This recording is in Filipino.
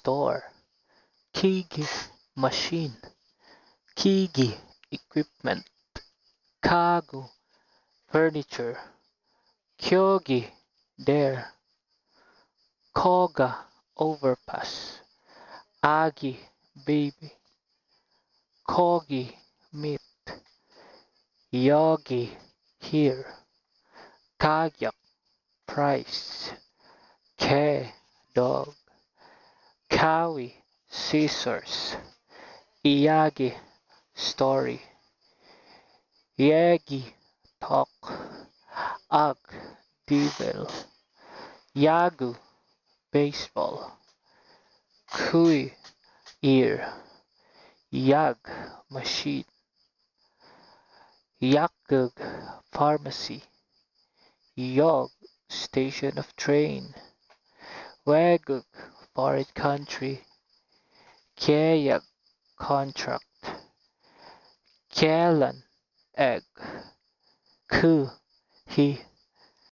store, Kigi machine, Kigi equipment, Kagu furniture, Kyogi there, Koga overpass, Agi baby, Kogi meat, Yogi here, Kayak price, Ke dog, Kawi scissors, Iyagi story, Yagi talk, Ag devil, Yagu baseball, Kui ear, Yag machine, Yakug pharmacy, Yog station of train, Wagug foreign country, Kayag contract, Kailan egg, Ku he